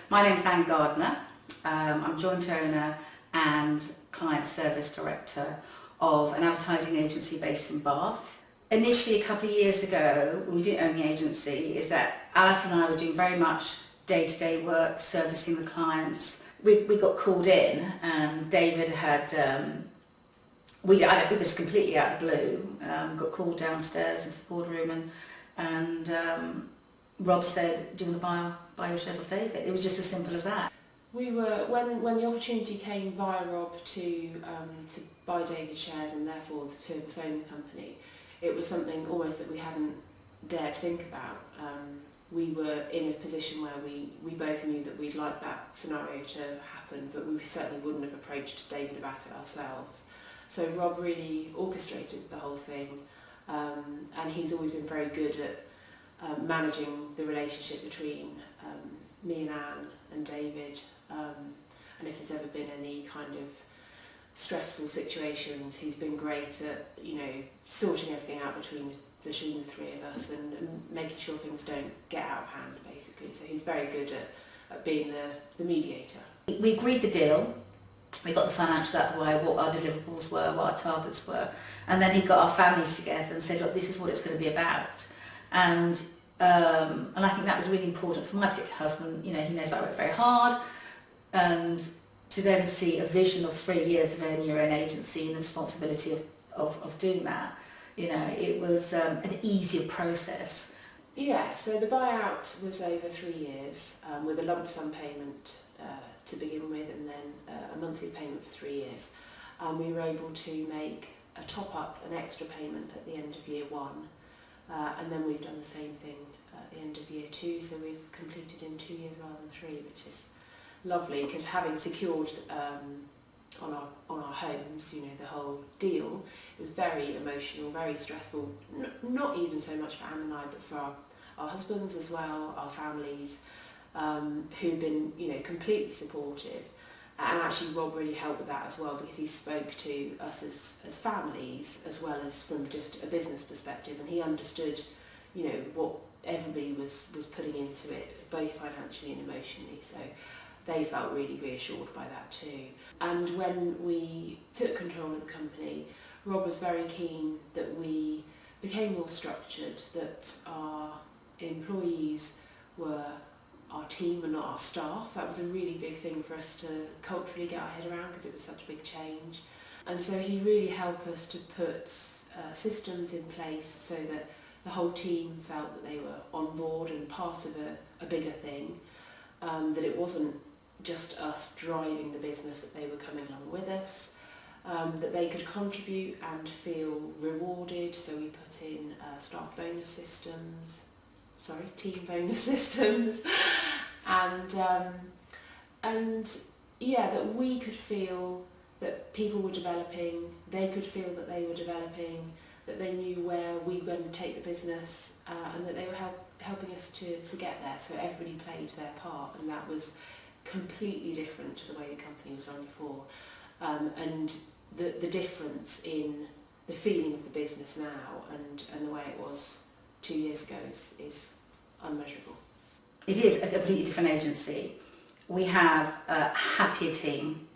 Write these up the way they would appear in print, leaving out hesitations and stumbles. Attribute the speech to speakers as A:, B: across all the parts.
A: My name's Anne Gardner. I'm joint owner and client service director of an advertising agency based in Bath. Initially, a couple of years ago, when we didn't own the agency, is that Alice and I were doing very much day-to-day work, servicing the clients. We got called in, and David had, I think this completely out of the blue, got called downstairs into the boardroom, and Rob said, "Do you want to buy your shares of David?" It was just as simple as that.
B: We were when the opportunity came via Rob to buy David's shares and therefore the two of us own the company. It was something almost that we hadn't dared think about. We were in a position where we both knew that we'd like that scenario to happen, but we certainly wouldn't have approached David about it ourselves. So Rob really orchestrated the whole thing, and he's always been very good at managing the relationship between me and Anne and David, and if there's ever been any kind of stressful situations, he's been great at, sorting everything out between the three of us and making sure things don't get out of hand, basically. So he's very good at being the mediator.
A: We agreed the deal. We got the financials out of the way, what our deliverables were, what our targets were, and then he got our families together and said, "Look, this is what it's going to be about." And I think that was really important for my particular husband. He knows I work very hard, and to then see a vision of 3 years of owning your own agency and the responsibility of doing that, it was an easier process.
B: Yeah, so the buyout was over 3 years with a lump sum payment to begin with, and then a monthly payment for 3 years. We were able to make a top-up, an extra payment at the end of year one, and then we've done the same thing at the end of year two, so we've completed in 2 years rather than 3, which is lovely, because having secured on our homes, the whole deal, it was very emotional, very stressful, not even so much for Anne and I, but for our husbands as well, our families, who've been, completely supportive. And actually Rob really helped with that as well, because he spoke to us as families as well as from just a business perspective, and he understood, what everybody was putting into it, both financially and emotionally. So they felt really reassured by that too. And when we took control of the company, Rob was very keen that we became more structured, that our employees were our team and not our staff. That was a really big thing for us to culturally get our head around, because it was such a big change. And so he really helped us to put systems in place so that the whole team felt that they were on board and part of a bigger thing, that it wasn't just us driving the business, that they were coming along with us, that they could contribute and feel rewarded. So we put in team bonus systems, and that we could feel that people were developing, they could feel that they were developing, that they knew where we were going to take the business, and that they were helping us to get there. So everybody played their part, and that was completely different to the way the company was run before. And the difference in the feeling of the business now and the way it was 2 years ago is unmeasurable.
A: It is a completely different agency. We have a happier team.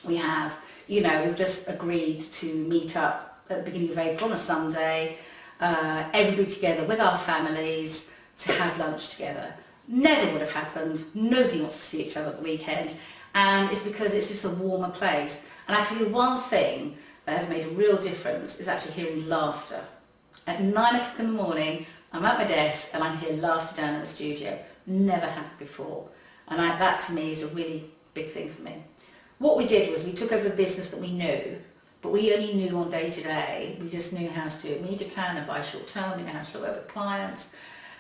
A: We have, we've just agreed to meet up at the beginning of April on a Sunday, everybody together with our families to have lunch together. Never would have happened. Nobody wants to see each other at the weekend, and it's because it's just a warmer place. And I tell you one thing that has made a real difference is actually hearing laughter. At 9 o'clock in the morning, I'm at my desk and I can hear laughter down in the studio. Never happened before. And that to me is a really big thing for me. What we did was we took over a business that we knew, but we only knew on day to day. We just knew how to do a media plan and buy short term, we know how to work with clients.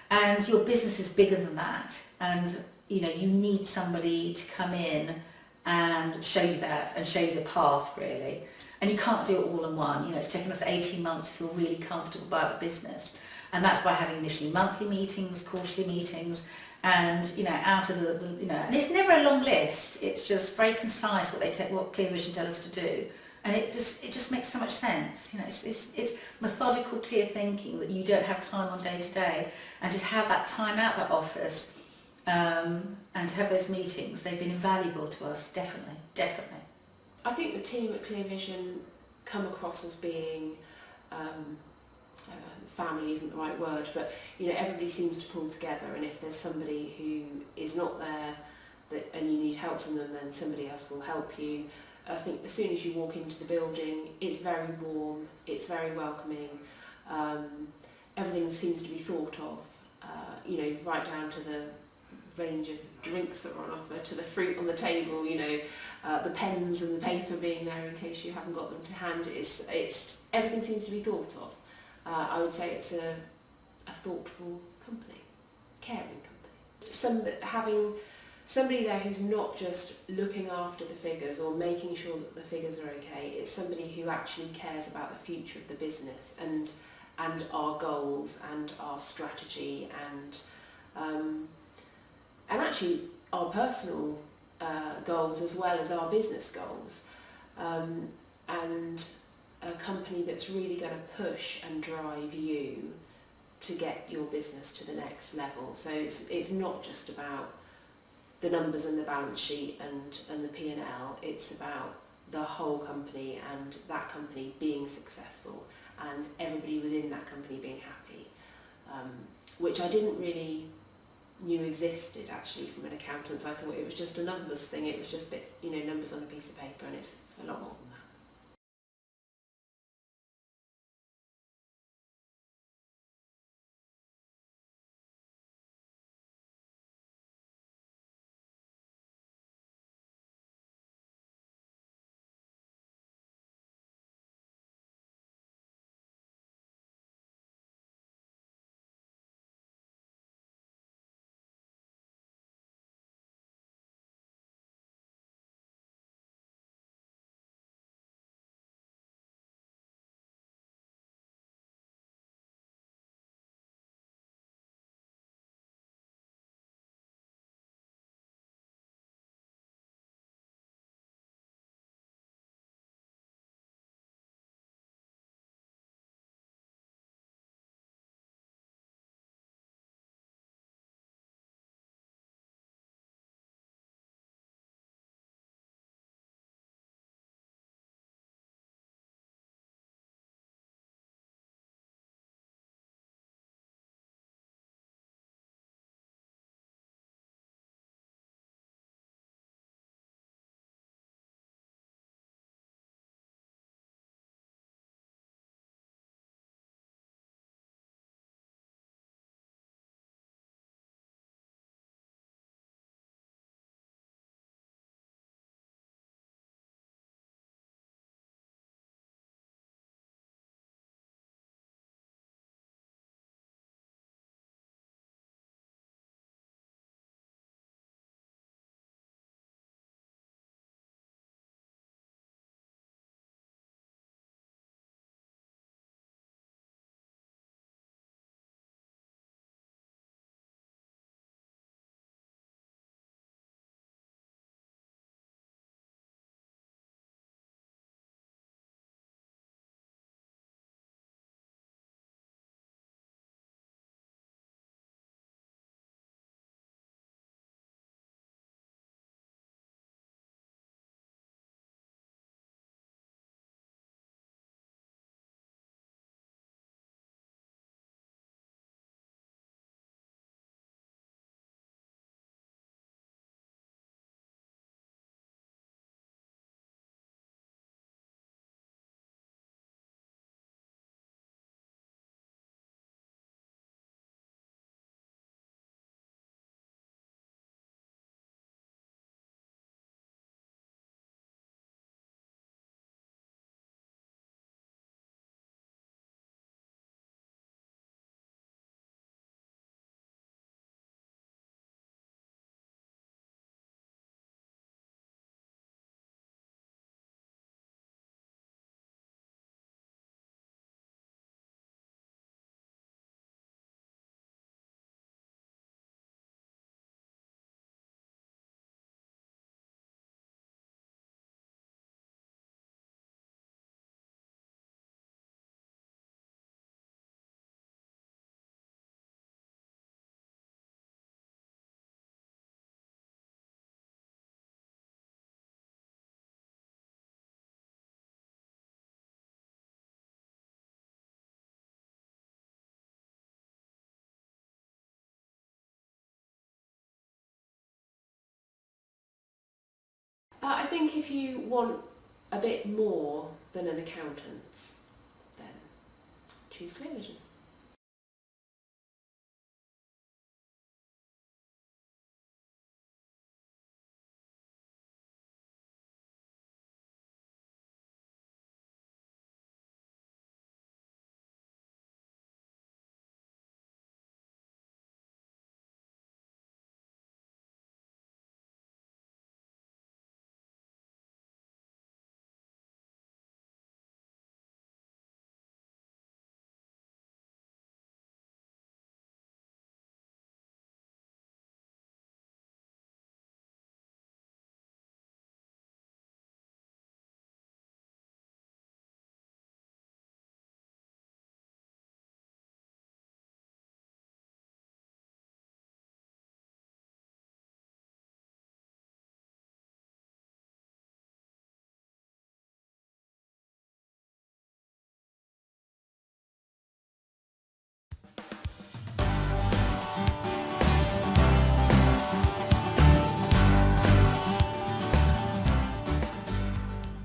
A: And your business is bigger than that. And you need somebody to come in and show you that and show you the path, really. And you can't do it all in one. It's taken us 18 months to feel really comfortable about the business. And that's by having initially monthly meetings, quarterly meetings, and out of and it's never a long list. It's just very concise what Clear Vision tell us to do, and it just makes so much sense. It's methodical, clear thinking that you don't have time on day to day, and just have that time out that office and to have those meetings, they've been invaluable to us, definitely, definitely.
B: I think the team at Clear Vision come across as being, family isn't the right word, but everybody seems to pull together, and if there's somebody who is not there and you need help from them, then somebody else will help you. I think as soon as you walk into the building, it's very warm, it's very welcoming, everything seems to be thought of, right down to the range of drinks that are on offer, to the fruit on the table, the pens and the paper being there in case you haven't got them to hand. It's everything seems to be thought of. I would say it's a thoughtful company, caring company. Having somebody there who's not just looking after the figures or making sure that the figures are okay, it's somebody who actually cares about the future of the business and our goals and our strategy and actually our personal goals as well as our business goals, and a company that's really going to push and drive you to get your business to the next level. So it's not just about the numbers and the balance sheet and the P&L, it's about the whole company and that company being successful and everybody within that company being happy, which I didn't really knew existed actually from an accountant. I thought it was just a numbers thing, it was just bits, numbers on a piece of paper, and it's a lot more than that. I think if you want a bit more than an accountant's, then choose Clear Vision.